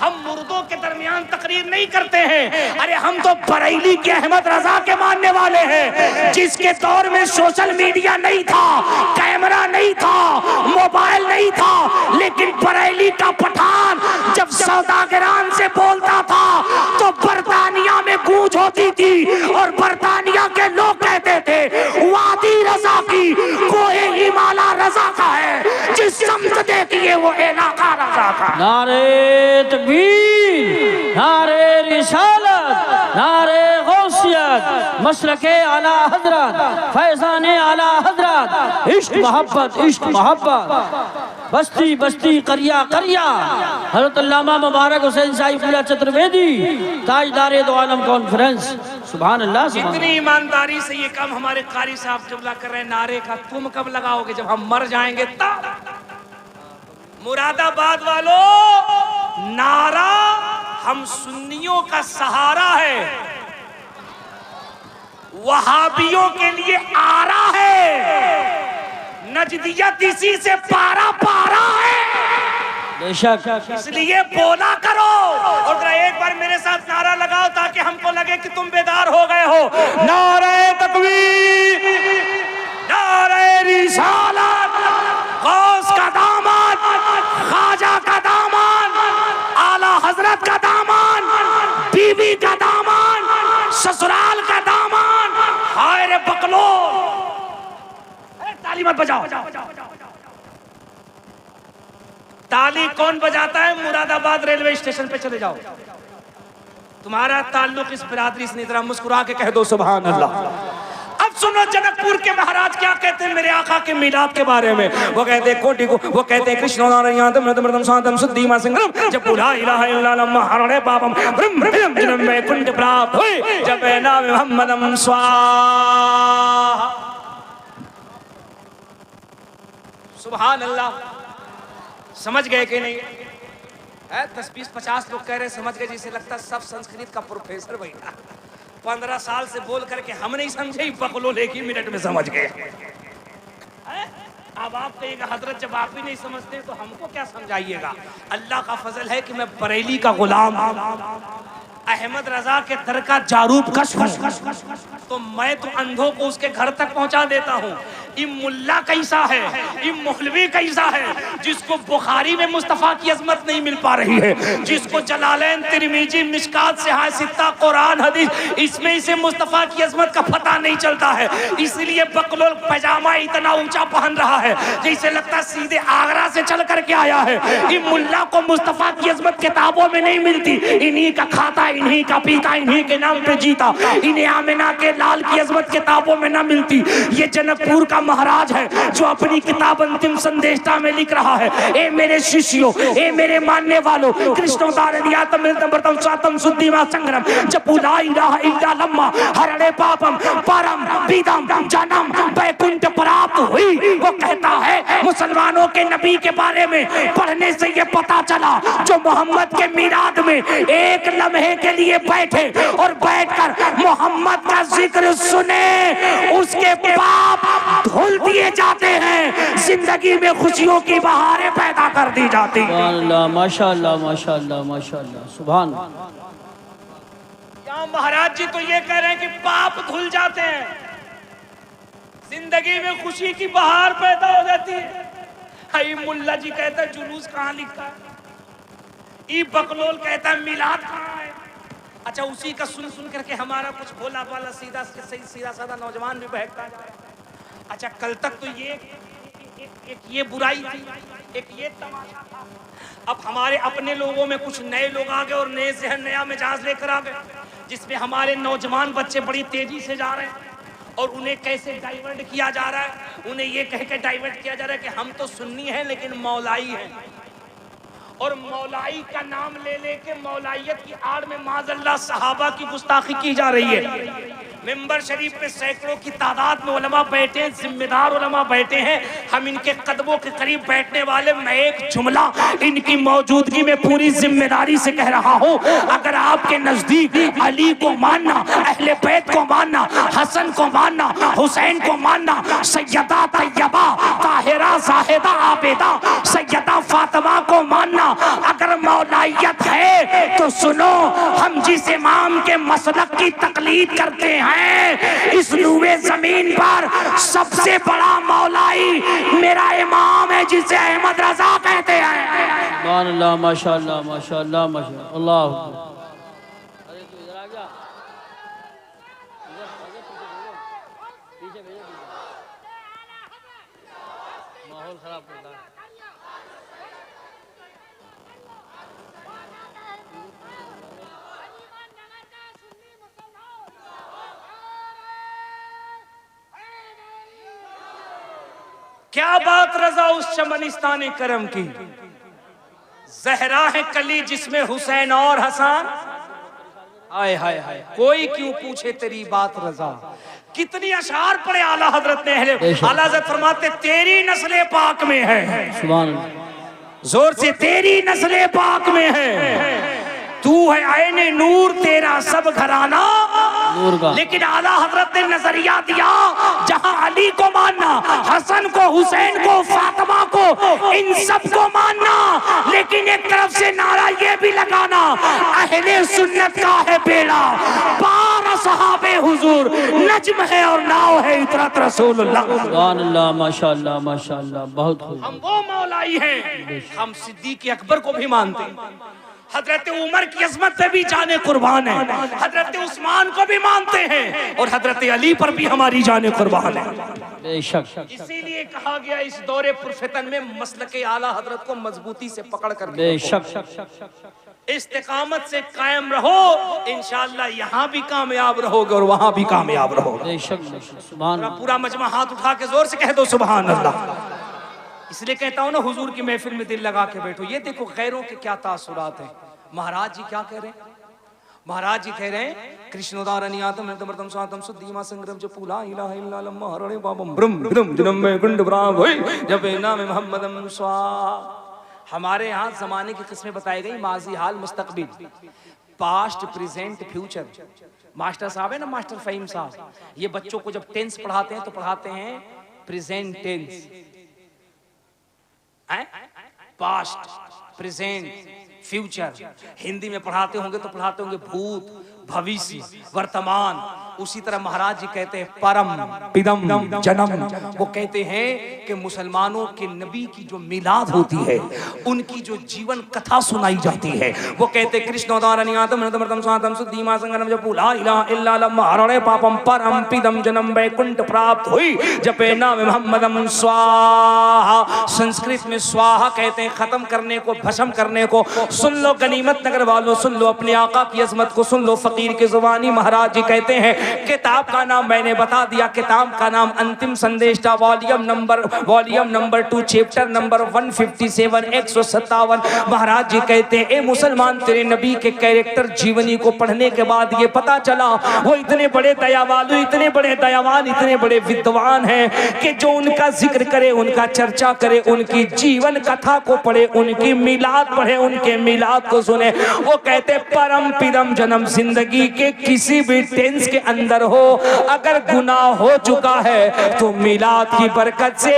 S1: हम मुर्दों के दरमियान तकरीर नहीं करते हैं। अरे हम तो बरेली के अहमद रजा के मानने वाले हैं, जिसके दौर में सोशल मीडिया नहीं था, कैमरा नहीं था, मोबाइल नहीं था, लेकिन बरेली का पठान जब सौदागरान से बोलता था तो बरतानिया में गूंज होती थी, और बरतानिया के लोग कहते थे वादी रजा की, कोई हिमाला रजा का है, जिस समत देखिए वो इलाका रजा का। नारे तकबीर, नारे रिसालत, नारे गौसियत, मसलके आला हजरत, फैजाने आला हजरत, इश्क मोहब्बत, इश्क मोहब्बत, बस्ती बस्ती, करिया करिया, हज़रत अल्लामा मुबारक हुसैन साहिब चतुर्वेदी, ताजदारे दो आलम कॉन्फ्रेंस। सुभान अल्लाह। इतनी ईमानदारी से ये काम हमारे कारी साहब जुमला कर रहे हैं। नारे का तुम कब लगाओगे? जब हम मर जाएंगे तब। मुरादाबाद वालों, नारा हम सुन्नियों का सहारा है, वहाबियों के लिए आरा है, नजदियत इसी से पारा पारा है। बेशक, इसलिए बोला करो। और जरा एक बार मेरे साथ नारा लगाओ ताकि हमको लगे कि तुम बेदार हो गए हो। नारे तकबीर, नारे रिसालत, गौस का दामन, ख्वाजा का दामन, आला हजरत का दामन, बीवी का दामन, ससुराल का दामन। हाय रे बकलो, ताली मत बजाओ। ताली कौन बजाता है? मुरादाबाद रेलवे स्टेशन पे चले जाओ, तुम्हारा ताल्लुक इस बिरादरी से नहीं। जरा मुस्कुरा के कह दो सुभान अल्लाह। अब सुनो जनकपुर के महाराज क्या कहते हैं मेरे आका के मीलाद के बारे में। वो कहते हैं कोटि को, वो कहते हैं कृष्ण नारायण मृतमृतम शांतम शुद्धिमा संग्रम जब ला इलाहा इल्लल्लाह हरणे पापम ब्रह्म जन्म में कुंड प्राप्त हुई जब नाम मोहम्मदम स्वाहा। सुभान अल्लाह। समझ गए कि नहीं? 10-20-50 लोग कह रहे समझ गए, जिसे लगता सब संस्कृत का प्रोफेसर बैठा 15 साल से बोल करके हम नहीं समझे, बकलो एक ही मिनट में समझ गए। अब आप कहिएगा हजरत जब आप ही नहीं समझते तो हमको क्या समझाइएगा। अल्लाह का फजल है कि मैं बरेली का गुलाम, अहमद रजा के दर का जारूब कश तो मैं तो अंधों को उसके घर तक पहुंचा देता हूँ। ये मुल्ला कैसा है, ये मौलवी कैसा है जिसको बुखारी में मुस्तफा की अजमत नहीं मिल पा रही है, जिसको जलालैन तिरमिजी मिशकात सिहाह सित्ता कुरान हदीस इसमें इसे मुस्तफा की अजमत का पता नहीं चलता है। इसलिए बकलोल पैजामा इतना ऊंचा पहन रहा है जैसे लगता सीधे आगरा से चल करके आया है। ये मुल्ला को मुस्तफा की अजमत किताबों में नहीं मिलती, इन्हीं का खाता, इन्हीं का पीता, इन्हीं के नाम पे जीता, इन्हें आमिना के लाल की अजमत किताबों में ना मिलती। ये जनकपुर का महाराज है जो अपनी किताब अंतिम संदेशा में लिख रहा है, ए मेरे शिष्यों, ए मेरे मानने वालों, कृष्णोदारम सातम शुद्धिमा संग्रम जपुला इलाहा इल्लल्लाह हरणे पापम परम पीदम जन्म वैकुंठ प्राप्त हुई। वो कहता है मुसलमानों के नबी के बारे में पढ़ने से ये पता चला जो मोहम्मद के मीलाद में एक लम्हे के लिए बैठे और बैठकर मोहम्मद का जिक्र सुने उसके पाप धुल दिए जाते हैं, जिंदगी में खुशियों की बहारें पैदा कर दी जाती हैं।
S2: माशाअल्लाह माशाअल्लाह माशाअल्लाह सुभान।
S1: क्या महाराज जी तो ये कह रहे हैं कि पाप धुल जाते हैं, जिंदगी में खुशी की बहार पैदा हो जाती है। हाई मुल्ला जी कहता है जुलूस कहाँ लिखा है, ई बकलोल कहता है मिलाद कहाँ है। अच्छा उसी का सुन सुन करके हमारा कुछ भोला भाला सीधा सीधा साधा नौजवान भी बहकता है। अच्छा कल तक तो ये बुराई थी, एक ये तमाशा था। अब हमारे अपने लोगों में कुछ नए लोग आ गए और नए जहन नया मिजाज लेकर आ गए, जिसमें हमारे नौजवान बच्चे बड़ी तेजी से जा रहे हैं और उन्हें कैसे डाइवर्ट किया जा रहा है। उन्हें ये कह के डाइवर्ट किया जा रहा है कि हम तो सुन्नी हैं लेकिन मौलाई हैं, और मौलाई का नाम ले लेके मौलाइयत की आड़ में माज़अल्लाह सहाबा की गुस्ताखी की जा रही है। मिंबर शरीफ पे सैकड़ों की तादाद में उलमा बैठे हैं, जिम्मेदार उलमा बैठे हैं। हम इनके कदमों के करीब बैठने वाले, मैं एक जुमला इनकी मौजूदगी में पूरी जिम्मेदारी से कह रहा हूँ, अगर आपके नजदीक अली को मानना, अहले बैत को मानना, हसन को मानना, हुसैन को मानना, सैयदा तैयबा ताहिरा जाहिदा आबिदा सैयदा फातिमा को मानना अगर मौलाइयत है तो सुनो, हम जिस इमाम के मसलक की तकलीद करते हैं इस नूए जमीन पर सबसे बड़ा मौलाई मेरा इमाम है जिसे अहमद रजा कहते हैं।
S2: माशाअल्लाह माशाअल्लाह माशाअल्लाह माशाअल्लाह। माहौल खराब कर रहा है।
S1: क्या बात रजा उस चमनिस्तान करम की, जहरा है कली जिसमें हुसैन और हसन। हाय हाय हाय, कोई क्यों पूछे तेरी बात रजा। कितनी अशार पड़े आला हजरत ने। आला हजरत फरमाते तेरी नस्ले पाक में है,
S2: सुभान अल्लाह,
S1: जोर से तेरी नस्ले पाक में है। तू है आईने नूर, तेरा सब घराना
S2: नूर का।
S1: लेकिन आला हजरत ने नजरिया दिया जहां अली को मानना, हसन को, हुसैन को, फातिमा को, इन सब को मानना, लेकिन एक तरफ से नारा ये भी लगाना अहले सुन्नत का है बेड़ा, 12 सहाबे हुजूर, नज्म है और नाव है इतरत रसूलुल्लाह।
S2: सुभान अल्लाह माशाअल्लाह माशाअल्लाह, बहुत खूब।
S1: हम वो मौलाई हैं, हम सिद्दीक अकबर को भी मानते हैं, हजरत उमर की अजमत पे भी जाने कुर्बान है, हजरत उस्मान को भी मानते हैं और हजरत अली पर भी हमारी जाने कुर्बान है।
S2: बेशक,
S1: इसीलिए कहा गया इस दौरे पुरफितन में मसलके आला हजरत को मजबूती से पकड़ कर
S2: बेशक।
S1: इस्तिकामत से कायम रहो, इंशाअल्लाह यहाँ भी कामयाब रहोगे और वहां भी कामयाब रहोगे।
S2: बेशक सुभान
S1: पूरा मजमा हाथ उठा के जोर से कह दो सुभान अल्लाह। इसलिए कहता हूं ना, हुजूर की महफिल में दिल लगा के बैठो। ये देखो गैरों के क्या तासुरात हैं। महाराज जी क्या कह रहे हैं? महाराज जी कह रहे हैं, कृष्णोदारनियातम नतमर्तम स्वातम सुद्धीमा संग्रम च पूला इलाहा इल्ला लम्मा हरणे बाबम ब्रह्म विदम जन्म में गुंड ब्राह्म होय जब नाम मोहम्मदम स्वा। हमारे यहाँ जमाने की किस्में बताई गई, माजी, हाल, मुस्तकबिल, पास्ट, प्रेजेंट, फ्यूचर। मास्टर साहब है ना, मास्टर फहीम साहब, ये बच्चों को जब टेंस पढ़ाते हैं तो पढ़ाते हैं present tense, past, present, future. Hindi में पढ़ाते होंगे तो पढ़ाते होंगे भूत, भविष्य, वर्तमान। उसी तरह महाराज जी कहते हैं परम पिदम जन्म। वो कहते हैं कि मुसलमानों के नबी की जो मिलाद होती है, उनकी जो जीवन कथा सुनाई जाती है, वो कहते हैं कृष्णोदारनियातम नतमर्तम स्वातम सुद्धीमा संग्रम च पूला इलाहा इल्ला लम्मा हरणे पापम परम पिदम जन्म वैकुंठ प्राप्त हुई जपे नाम मोहम्मदम स्वाहा। संस्कृत में स्वाहा कहते हैं खत्म करने को, भस्म करने को। सुन लो गनीमत नगर वालों, सुन लो अपने आका की अजमत को, सुन लो फकीर की जुबानी। महाराज जी कहते हैं किताब का नाम मैंने बता दिया, किताब का नाम अंतिम संदेश था, वॉल्यूम नंबर 2 चैप्टर नंबर 157 157। महाराज जी कहते हैं ए मुसलमान, तेरे नबी के कैरेक्टर जीवनी को पढ़ने के बाद ये पता चला वो इतने बड़े दयावालु, इतने बड़े दयावान, इतने बड़े विद्वान हैं कि जो उनका जिक्र करे, उनका चर्चा करे, उनकी जीवन कथा को पढ़े, उनकी मिलाद पढ़े, उनके मिलाद को सुने। वो कहते परम पिदम जन्म, जिंदगी के किसी भी टेंस के अंदर हो, अगर गुनाह हो चुका है तो मिलाद की बरकत से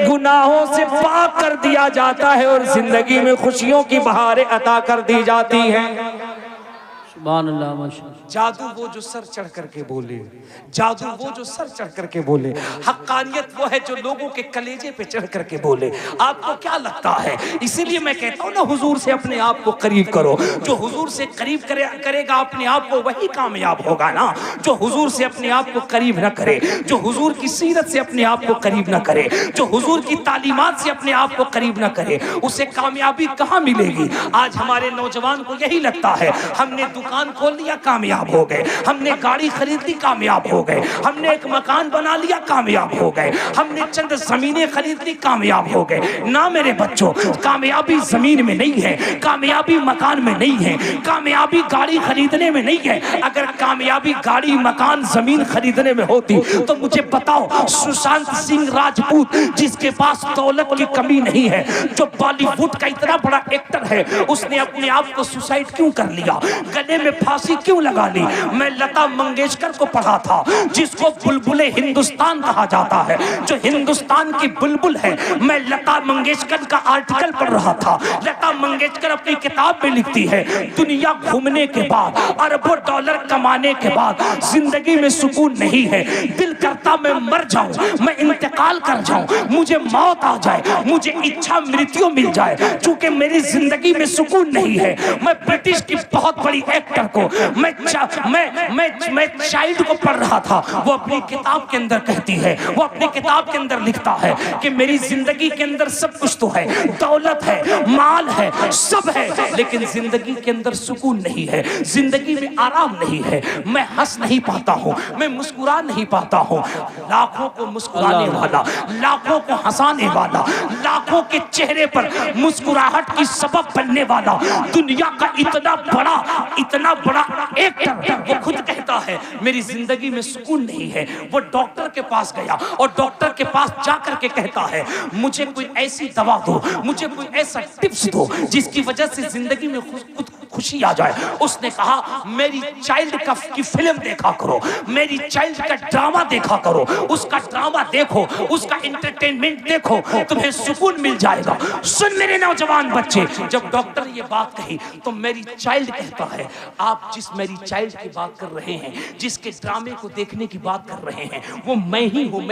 S1: गुनाहों से पाक कर दिया जाता है और जिंदगी में खुशियों की बहारें अता कर दी जाती हैं।
S2: सुभान अल्लाह माशाअल्लाह।
S1: जादू वो जो सर चढ़ करके बोले, जादू वो जो सर चढ़ करके बोले, हक्कानियत वो है जो लोगों के कलेजे पे चढ़ करके बोले। आपको क्या लगता है? इसीलिए मैं कहता हूं ना, हुजूर से अपने आप को करीब करो। जो हुजूर से करीब करेगा अपने आप को, वही कामयाब होगा ना। जो हुजूर से अपने आप को करीब न करे, जो हुजूर की सीरत से अपने आप को करीब न करे, जो हुजूर की तालीमात से अपने आप को करीब न करे, उसे कामयाबी कहां मिलेगी? आज हमारे नौजवान को यही लगता है, हमने दुकान खोल लिया कामयाब हो गए, हमने गाड़ी खरीद ली कामयाब हो गए, हमने एक मकान बना लिया कामयाब हो गए, हमने चंद जमीनें खरीद ली कामयाब हो गए। ना मेरे बच्चों, कामयाबी जमीन में नहीं है, कामयाबी मकान में नहीं है, कामयाबी गाड़ी खरीदने में नहीं है। अगर कामयाबी गाड़ी, मकान, जमीन खरीदने में होती तो मुझे बताओ, सुशांत सिंह राजपूत जिसके पास दौलत की कमी नहीं है, जो बॉलीवुड का इतना बड़ा एक्टर है, उसने अपने आप को सुसाइड क्यों कर लिया? गले में फांसी क्यों लगा ली? मैं लता मंगेशकर को पढ़ा था, जिसको बुलबुले हिंदुस्तान कहा जाता है, जो हिंदुस्तान की बुलबुल है। मैं लता मंगेशकर का आर्टिकल पढ़ रहा था। लता मंगेशकर अपनी किताब में लिखती है, दुनिया घूमने के बाद, अरबों डॉलर कमाने के बाद जिंदगी में सुकून नहीं है। दिल करता मैं मर जाऊं, मैं इंतकाल कर जाऊं, मुझे मौत आ जाए, मुझे इच्छा मृत्यु मिल जाए, क्योंकि मेरी जिंदगी में सुकून नहीं है। मैं ब्रिटिश की बहुत बड़ी एक्टर को, मैं चाइल्ड को पढ़ रहा था, वो अपनी किताब के अंदर कहती है, वो अपनी किताब के अंदर लिखता है कि मेरी जिंदगी के अंदर सब कुछ तो है, दौलत है, माल है, सब है, लेकिन जिंदगी के अंदर सुकून नहीं है, जिंदगी में आराम नहीं है। मैं हंस नहीं पाता हूँ, मैं मुस्कुरा नहीं पाता हूँ। लाखों को मुस्कुराने वाला, लाखों को हंसाने वाला, लाखों के चेहरे पर मुस्कुराहट की सबब बनने वाला दुनिया का इतना बड़ा एक्टर, वो खुद कहता है मेरी जिंदगी में सुकून नहीं है। वो डॉक्टर के पास गया और डॉक्टर के पास जाकर के कहता है, मुझे कोई ऐसी दवा दो, मुझे कोई ऐसा टिप्स दो जिसकी वजह से जिंदगी में खुशी आ जाए। उसने कहा, मेरी चाइल्ड की फिल्म देखा करो, मेरी चाइल्ड का ड्रामा देखा करो, उसका ड्रामा देखो, उसका एंटरटेनमेंट देखो, तुम्हें सुकून मिल जाएगा। सुन मेरे नौजवान बच्चे, जब डॉक्टर ये बात कही तो मेरी चाइल्ड कहता है, आप जिस मेरी चाइल्ड की बात कर रहे हैं, जिसके ड्रामे को देखने की बात कर रहे हैं, वो मैं ही हूँ,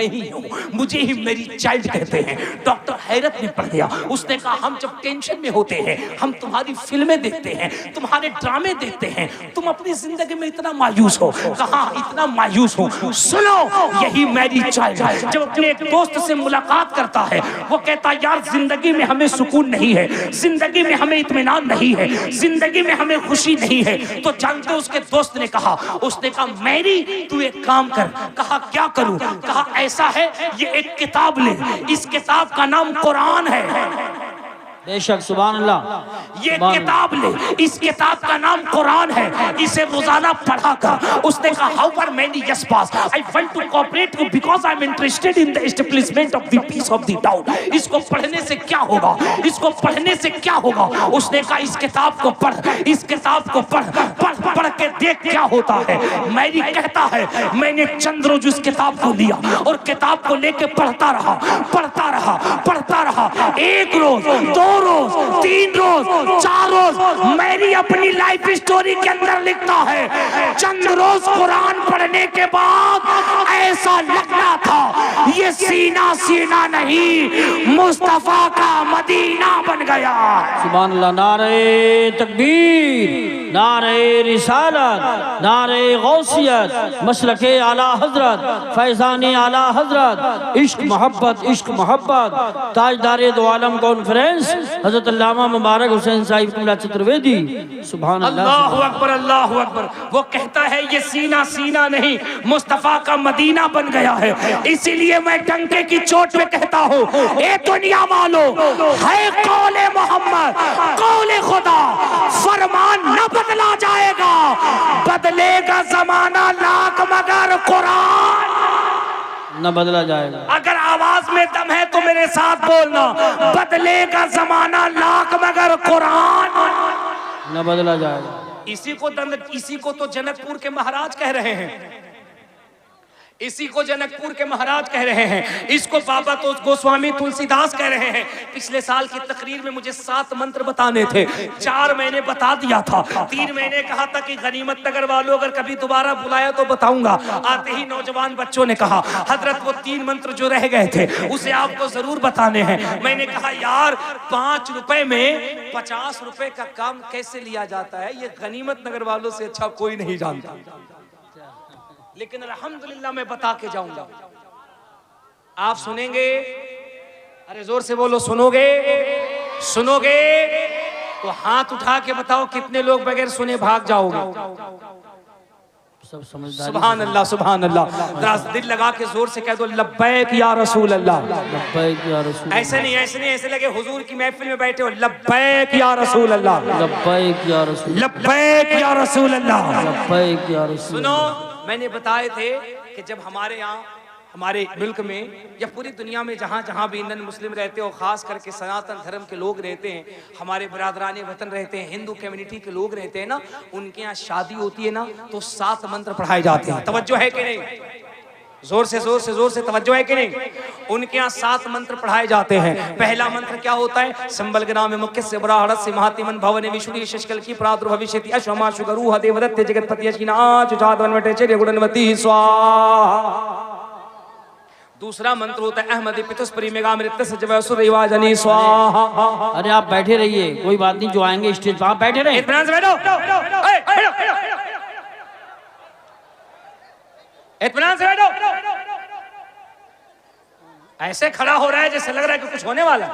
S1: मुझे ही मेरी चाइल्ड कहते हैं। डॉक्टर हैरत में पड़ गया। उसने कहा, हम जब टेंशन में होते हैं, हम तुम्हारी फिल्में देखते हैं, तुम्हारे ड्रामे देखते हैं, तुम अपनी जिंदगी में इतना मायूस हो। कहा इतना मायूस हो? सुनो, यही मैरी चाइल्ड जब अपने एक दोस्त से मुलाकात करता है, वो कहता यार जिंदगी में हमें सुकून नहीं है, जिंदगी में हमें इत्मीनान नहीं है, जिंदगी में हमें खुशी नहीं है। तो जानते हो उसके दोस्त ने कहा, उसने कहा मैरी तू एक काम कर। कहा क्या करूं? कहा ऐसा है, ये एक किताब ले, इस किताब का नाम कुरान है।
S2: बेशक, सुभान अल्लाह।
S1: ये किताब ले, इस किताब का नाम कुरान है, इसे रोजाना पढ़ा कर। उसने कहा how are many yes pass, I want to cooperate you because I am interested in the establishment of the peace of the town. इसको पढ़ने से क्या होगा? इसको पढ़ने से क्या होगा? उसने कहा इस किताब को पढ़, इस किताब को पढ़, पढ़ पढ़ के देख क्या होता है। मैरी कहता है मैंने चंद रोज उस किताब को लिया और किताब को लेके पढ़ता रहा, पढ़ता रहा, पढ़ता रहा। एक रोज, 2 रोज, 3 रोज, 4 रोज, मैरी अपनी लाइफ स्टोरी के अंदर लिखता है चंद रोज कुरान पढ़ने के बाद ऐसा लगता था ये सीना सीना नहीं, मुस्तफा का मदीना बन गया।
S2: सुभान अल्लाह। नारे तकबीर, नारे रिसालत, नारे गौसियत, मसलके आला हजरत, फैजाने आला हजरत, इश्क मोहब्बत, इश्क मोहब्बत, ताजदारे दो आलम कॉन्फ्रेंस हजरत अल्लामा मुबारक हुसैन साहिब किबला चतुर्वेदी। सुभान अल्लाह,
S1: अल्लाहु अकबर, अल्लाहु अकबर। वो कहता है ये सीना सीना नहीं, मुस्तफा का मदीना बन गया है। इसीलिए मैं डंके की चोट पे कहता हूँ ए दुनिया वालों, है कौले मोहम्मद, कौले खुदा, फरमान न बदला जाएगा, बदलेगा जमाना लाख मगर कुरान
S2: न बदला जाएगा।
S1: अगर आवाज में दम है तो मेरे साथ बोलना, बदलेगा जमाना लाख मगर कुरान
S2: न बदला जाएगा।
S1: इसी को तो जनकपुर के महाराज कह रहे हैं, इसी को जनकपुर के महाराज कह रहे हैं, इसको बाबा तो गोस्वामी तुलसीदास कह रहे हैं। पिछले साल की तकरीर में मुझे 7 मंत्र बताने थे, 4 मैंने बता दिया था, 3 मैंने कहा था कि गनीमत नगर वालों अगर कभी दोबारा बुलाया तो बताऊंगा। आते ही नौजवान बच्चों ने कहा हजरत वो 3 मंत्र जो रह गए थे उसे आपको जरूर बताने हैं। मैंने कहा यार 5 रुपए में 50 रुपए का काम कैसे लिया जाता है, ये गनीमत नगर वालों से अच्छा कोई नहीं जानता। लेकिन अल्हम्दुलिल्लाह मैं बता के जाऊंगा, आप सुनेंगे। अरे जोर से बोलो, सुनोगे? सुनोगे तो हाथ उठा के बताओ कितने लोग बगैर सुने भाग जाओगे।
S2: सब समझदारी।
S1: सुभान अल्लाह, सुभान अल्लाह। दिल लगा के जोर से कह दो लब्बैक या रसूल अल्लाह।
S2: लब्बैक या रसूल।
S1: ऐसे नहीं, ऐसे नहीं, ऐसे लगे हुजूर की महफिल में बैठे हो। लब्बैक या रसूल अल्लाह,
S2: लब्बैक या रसूल,
S1: लब्बैक या रसूल अल्लाह,
S2: लब्बैक या रसूल।
S1: सुनो, मैंने बताए थे कि जब हमारे यहाँ, हमारे मुल्क में या पूरी दुनिया में जहाँ जहाँ भी नन मुस्लिम रहते हो, खास करके सनातन धर्म के लोग रहते हैं, हमारे बरादराने वतन रहते हैं, हिंदू कम्युनिटी के लोग रहते हैं ना, उनके यहाँ शादी होती है ना तो 7 मंत्र पढ़ाए जाते हैं। तवज्जो है कि नहीं? जोर से जोर से जोर से तवज्जो है कि नहीं? उनके यहाँ 7 मंत्र पढ़ाए जाते हैं। पहला मंत्र क्या होता है? संबल के नाम मुख्य से बराहरत से महातिमन भवन विशुद्धि शशकल की प्रादुर्भविष्यति अश्वमा शुगरुह देवदत्त जगतपति अश्विनाच जातवनवटे चर्य गुणवती स्वाहा। दूसरा मंत्र होता है अहमद पितुस्परी मेगामृत सजवसुरवाजनी स्वाहा।
S2: अरे आप बैठे रहिए, कोई बात नहीं, जो आएंगे स्टेज पर आप बैठे रहिए।
S1: इत्मीनान से बैठो, इत्मीनान से बैठो। ऐसे खड़ा हो रहा है जैसे लग रहा है कि कुछ होने वाला है।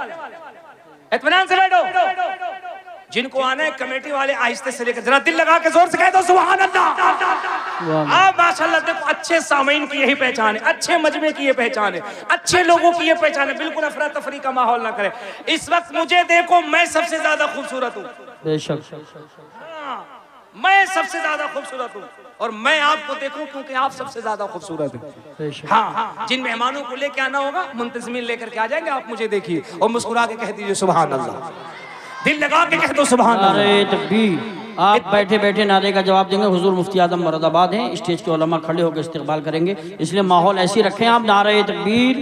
S1: इत्मीनान से बैठो। जिनको आना है कमेटी वाले आहिस्ते से लेकर, जरा दिल लगा के जोर से कह दो सुभान अल्लाह। आप माशाल्लाह देखो, अच्छे सामीन की यही पहचान है, अच्छे मजमे की ये पहचान है, अच्छे लोगों की ये पहचान है। बिल्कुल अफरा तफरी का माहौल ना करे। इस वक्त मुझे देखो, मैं सबसे ज्यादा खूबसूरत हूँ,
S2: बेशक
S1: मैं सबसे ज्यादा खूबसूरत हूँ, और मैं आपको देखूं क्योंकि आप सबसे ज्यादा खूबसूरत हैं। हाँ, जिन मेहमानों को लेके आना होगा मुंतजमीन लेकर के आ जाएंगे, आप मुझे देखिए और मुस्कुरा के कह दीजिए सुभान अल्लाह, दिल लगा के कह दो सुभान अल्लाह।
S2: नारे तकबीर। आप बैठे बैठे नारे का जवाब देंगे। हुजूर मुफ्ती आजम मुरादाबाद हैं, स्टेज के उलमा खड़े होकर इस्तकबाल करेंगे, इसलिए माहौल ऐसी रखें आप। नारे तकबीर,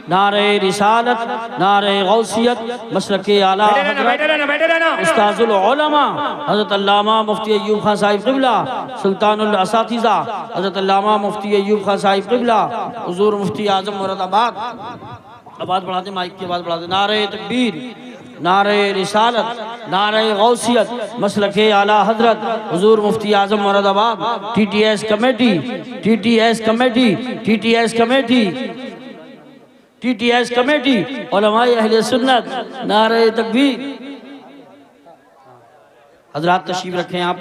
S2: नारे रिसालत, नारे गौसियत, मसलके आला हज़रत उस्ताजुल उलमा हज़रत अल्लामा मुफ्ती अय्यूब खान साहिब क़िबला, सुल्तानुल असातिज़ा हज़रत अल्लामा मुफ्ती अय्यूब खान साहिब क़िबला, हुजूर मुफ्ती आजम मुरादाबाद। आवाज़ बढ़ाते, माइक की आवाज़ बढ़ाते। नारे तकबीर, नारे रिसालत, नारे गौसियत मसलक आला हजरत हुजूर मुफ्ती आजम Moradabad, TTS committee, TTS committee, TTS committee, TTS committee, उलमाए अहले सुन्नत, नारे तकबीर। हजरात तशरीफ रखें आप,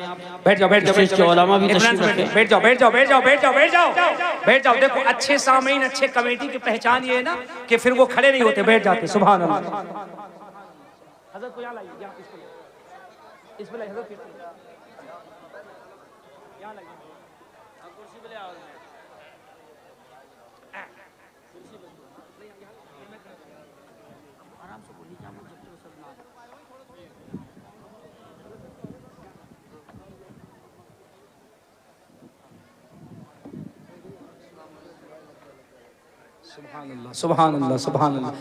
S1: बैठ जाओ, बैठ जाओ,
S2: विशिष्ट उलमा भी तशरीफ
S1: बैठ
S2: रखें।
S1: बैठ जाओ, बैठ जाओ, बैठ जाओ, बैठ जाओ, बैठ जाओ, बैठ जाओ। देखो अच्छे सामीन, अच्छे कमेटी की पहचान ये है ना कि फिर वो खड़े नहीं होते, बैठ जाते। सुभान अल्लाह। हजरत को यहाँ लाइए, यहाँ इस पे लाइए हजरत, यहाँ लाइए। कुर्सी पे ले आओ। आराम से बोलिए, क्या मुझे सुभान अल्लाह, सुभान अल्लाह, सुभान अल्लाह।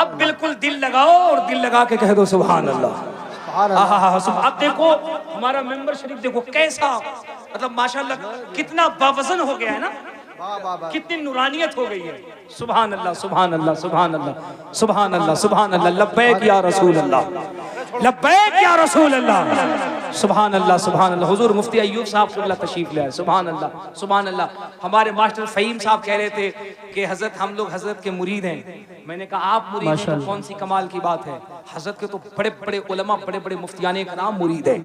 S1: अब बिल्कुल दिल लगाओ और दिल लगा के कह दो सुभान अल्लाह। अब देखो हमारा मेंबर शरीफ देखो कैसा, मतलब माशाल्लाह कितना बावजन हो गया है ना, कितनी नूरानियत हो गई है। सुभान अल्लाह, सुभान अल्लाह, सुभान अल्लाह, सुभान अल्लाह, सुभान अल्लाह। लब्बैक या रसूल अल्लाह, लब्बैक या रसूल अल्लाह। सुभान अल्लाह, सुभान अल्लाह। हुजूर मुफ्ती अय्यूब साहब क़िबला तशरीफ ले आए। सुभान अल्लाह, सुभान अल्लाह। हमारे मास्टर फ़हीम साहब कह रहे थे कि हजरत हम लोग हजरत के मुरीद हैं। मैंने कहा आप मुरीद हैं तो कौन सी कमाल की बात है, हजरत के तो बड़े बड़े उलमा, बड़े बड़े मुफ्तियाने कराम मुरीद हैं।